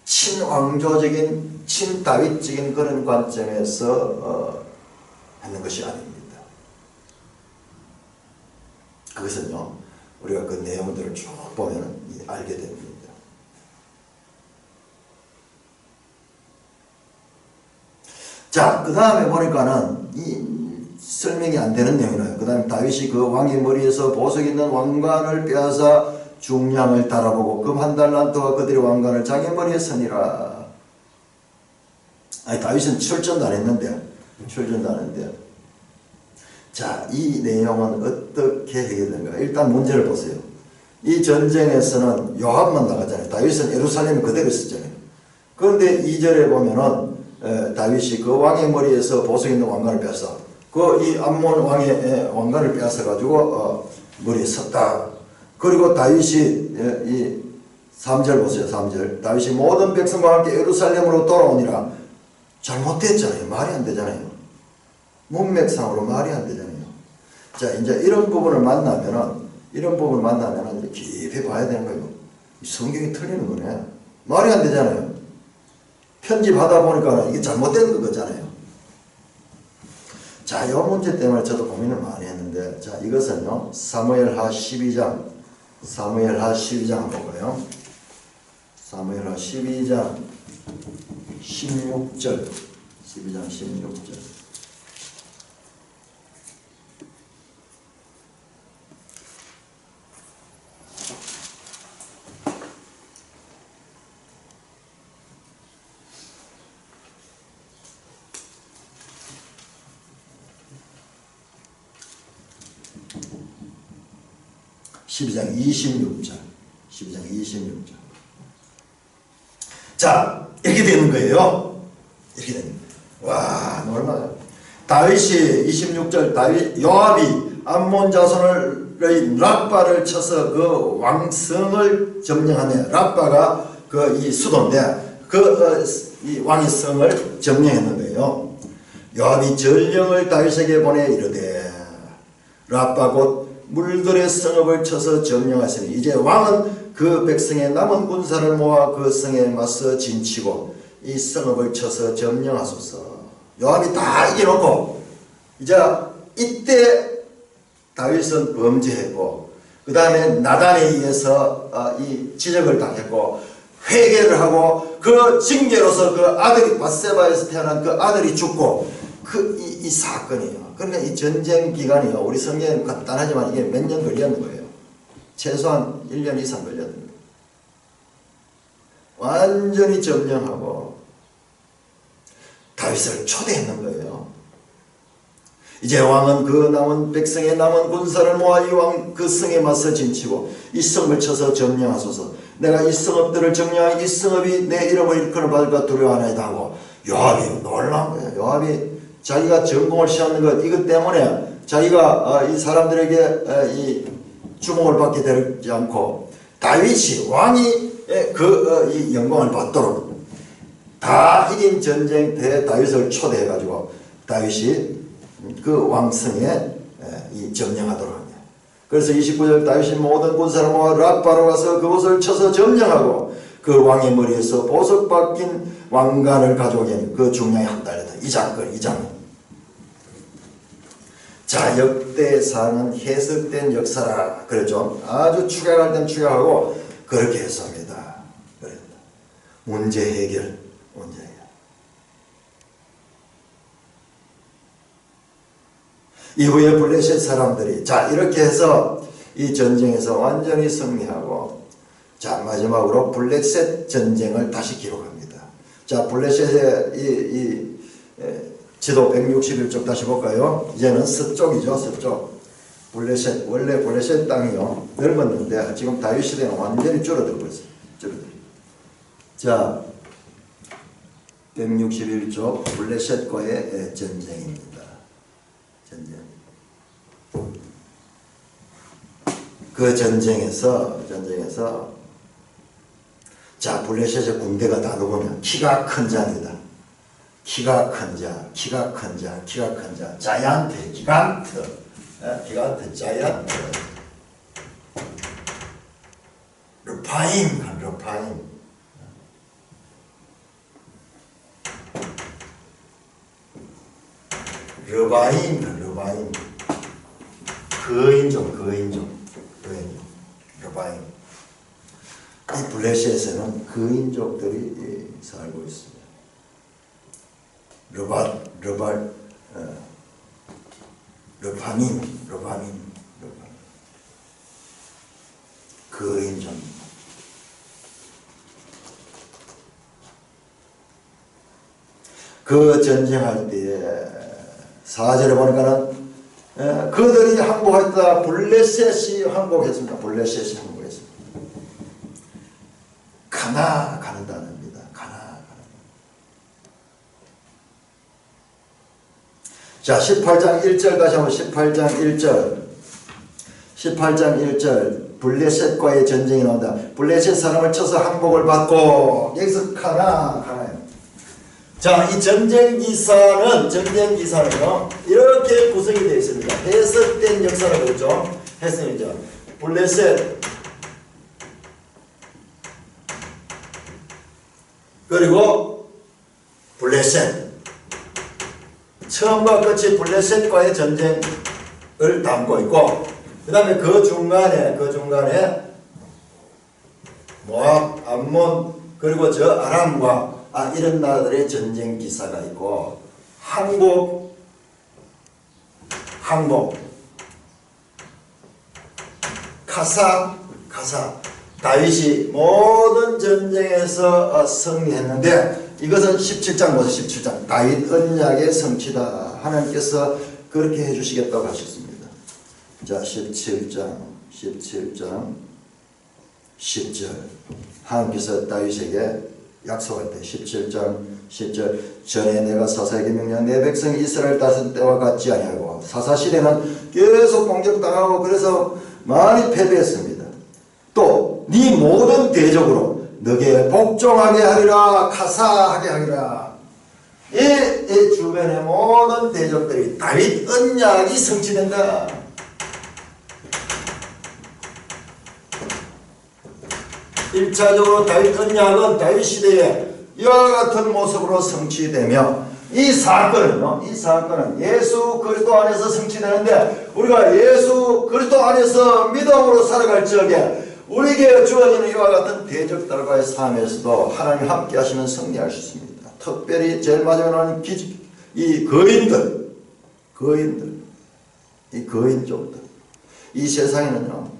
[SPEAKER 1] 친왕조적인 친다윗적인 그런 관점에서 하는 것이 아닙니다. 그것은요 우리가 그 내용들을 쭉 보면 알게 됩니다. 자, 그 다음에 보니까는 이 설명이 안 되는 내용이에요. 그 다음에 다윗이 그 왕의 머리에서 보석 있는 왕관을 빼앗아 중량을 달아보고 금 한 달란트와 그들의 왕관을 자기 머리에 서니라. 아니, 다윗은 출전도 안 했는데. 자, 이 내용은 어떻게 해결된가? 일단 문제를 보세요. 이 전쟁에서는 요압만 나가잖아요. 다윗은 예루살렘에 그대로 있었잖아요. 그런데 2절에 보면은 다윗이 그 왕의 머리에서 보석 있는 왕관을 빼앗아 이 암몬 왕의 왕관을 빼앗아 가지고 머리에 섰다. 그리고 다윗이 이 3절 보세요. 3절. 다윗이 모든 백성과 함께 예루살렘으로 돌아오니라. 잘못됐잖아요. 말이 안 되잖아요. 문맥상으로 말이 안 되잖아요. 자, 이제 이런 부분을 만나면은 이제 깊이 봐야 되는 거예요. 성경이 틀리는 거네. 말이 안 되잖아요. 편집하다 보니까 이게 잘못된 거잖아요. 자, 이 문제 때문에 저도 고민을 많이 했는데, 자, 이것은요, 사무엘하 12장 한번 볼까요? 사무엘하 12장 16절. (12장 26절) 자, 이렇게 되는 거예요. 이렇게 됩니다. 와, 얼마나 다윗이 26절 요압이 암몬 자손의 랍바를 쳐서 그 왕성을 점령하네. 랍바가 그 이 수도인데 이 왕의 성을 점령했는 거예요. 요압이 전령을 다윗에게 보내 이르되 랍바 곧 물들의 성읍을 쳐서 점령하시니 이제 왕은 그 백성의 남은 군사를 모아 그 성에 맞서 진치고 이 성읍을 쳐서 점령하소서. 요압이 다 이겨놓고 이제 이때 다윗은 범죄했고 그 다음에 나단에 의해서 이 지적을 당했고 회개를 하고 그 그 징계로서 그 아들이 밧세바에서 태어난 그 아들이 죽고 이 사건이에요. 그러니까 이 전쟁 기간이요. 우리 성경은 간단하지만 이게 몇 년 걸렸는 거예요. 최소한 1년 이상 걸렸는 거예요. 완전히 점령하고 다윗을 초대했는 거예요. 이제 왕은 그 남은 백성의 남은 군사를 모아 이 왕 그 성에 맞서 진치고 이 성을 쳐서 점령하소서. 내가 이 성읍들을 점령하여 이 성읍이 내 이름을 일컬어 받을까 두려워하나이다 하고 요압이 놀란 거예요. 요압이 자기가 전공을 시하는 것 이것 때문에 자기가 이 사람들에게 이 주목을 받게 되지 않고 다윗이 왕이 이 영광을 받도록 다 이긴 전쟁 때 다윗을 초대해 가지고 다윗이 그 왕성에 이 점령하도록 합니다. 그래서 29절 다윗이 모든 군사를 모아 랍바로 가서 그곳을 쳐서 점령하고 그 왕의 머리에서 보석 박힌 왕관을 가져오게 하니 그 중량이 한 달이다. 이 장면. 자, 역대사는 해석된 역사라 그랬죠. 아주 축약할 땐 축약하고 그렇게 해석합니다. 그랬다. 문제 해결. 이후에 블레셋 사람들이 자 이렇게 해서 이 전쟁에서 완전히 승리하고 자 마지막으로 블레셋 전쟁을 다시 기록합니다. 자 블레셋의 이 지도 161쪽 다시 볼까요? 이제는 서쪽이죠. 서쪽. 블레셋 원래 블레셋 땅이요 넓었는데 지금 다윗 시대는 완전히 줄어들고 있어요. 자 161쪽 블레셋과의 전쟁입니다. 그 전쟁에서 자 블레셋의 군대가 다 누구냐? 키가 큰 자입니다. 키가 큰 자, 자이언트, 기간트, 자이언트, 르파임, 거인종, 르바임. 이 블레셋에는 거인족들이 살고 있습니다. 르파민, 거인종. 그 전쟁할 때에 4절에 보니까는 그들이 항복했다. 블레셋이 항복했습니다. 가나 가는 단어입니다. 자 18장 1절 다시 한번 18장 1절 블레셋과의 전쟁이 나온다. 블레셋 사람을 쳐서 항복을 받고 여기서 가나요. 자, 이 전쟁 기사는요 이렇게 구성이 되어 있습니다. 해석된 역사라고 그랬죠. 해석이죠. 블레셋 그리고 블레셋 처음과 끝이 블레셋과의 전쟁을 담고 있고 그 다음에 그 중간에 모압, 암몬 그리고 저 아람과 이런 나라들의 전쟁 기사가 있고 항복 카사 다윗이 모든 전쟁에서 승리했는데 이것은 17장 보세요. 17장 다윗 언약의 성취다. 하나님께서 그렇게 해주시겠다고 하셨습니다. 자 17장 10절 하나님께서 다윗에게 약속할 때 17장 10절 전에 내가 사사에게 명령 내 백성 이스라엘 다스릴 때와 같지 아니하고 사사시대는 계속 공격당하고 그래서 많이 패배했습니다. 또 네 모든 대적으로 너게 복종하게 하리라 카사하게 하리라. 이 주변의 모든 대적들이 다윗 언약이 성취된다. 일차적으로 다윗 언약은 다윗 시대에 이와 같은 모습으로 성취되며 이 사건은 예수 그리스도 안에서 성취되는데 우리가 예수 그리스도 안에서 믿음으로 살아갈 적에 우리에게 주어지는 이와 같은 대적들과의 삶에서도 하나님 함께 하시면 승리할 수 있습니다. 특별히 제일 마지막으로는 이 거인들, 이 거인족들. 이 세상에는요,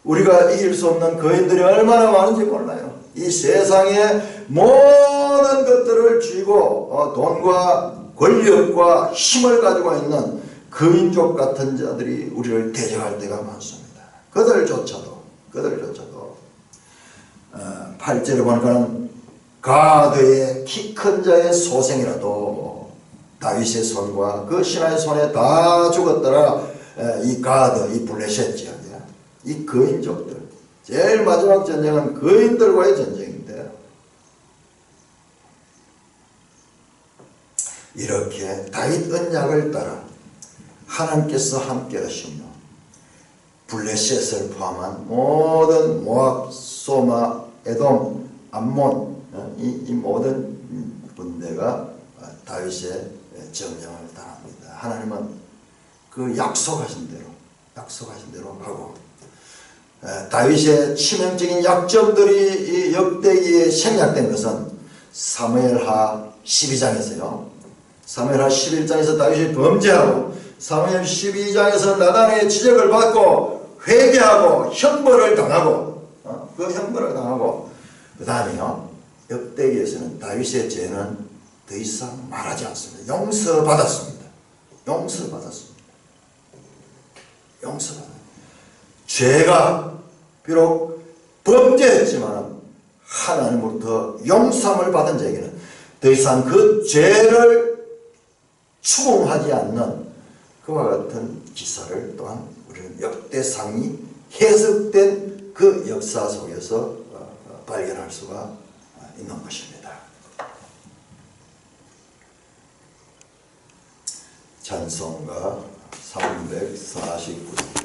[SPEAKER 1] 우리가 이길 수 없는 거인들이 얼마나 많은지 몰라요. 이 세상의 모든 것들을 쥐고 돈과 권력과 힘을 가지고 있는 거인족 같은 자들이 우리를 대적할 때가 많습니다. 그들조차도 8절에 보니까는 가드의 키 큰 자의 소생이라도 다윗의 손과 그 신하의 손에 다 죽었더라. 이 가드, 이 블레셋 지역이야. 이 거인족들. 제일 마지막 전쟁은 거인들과의 전쟁인데, 이렇게 다윗 언약을 따라 하나님께서 함께 하시며 블레셋을 포함한 모든 모압, 소마, 에돔, 암몬, 이 모든 군대가 다윗의 점령을 당합니다. 하나님은 그 약속하신 대로 하고, 다윗의 치명적인 약점들이 이 역대기에 생략된 것은 사무엘하 12장에서요. 사무엘하 11장에서 다윗이 범죄하고, 사무엘 12장에서 나단의 지적을 받고 회개하고 형벌을 당하고, 그 형벌을 당하고, 그 다음에요, 역대기에서는 다윗의 죄는 더 이상 말하지 않습니다. 용서받았습니다. 죄가 비록 범죄했지만 하나님으로부터 용서함을 받은 자에게는 더 이상 그 죄를 추궁하지 않는 그와 같은 기사를 또한 우리는 역대상이 해석된 그 역사 속에서 발견할 수가 있는 것입니다. 찬송가 349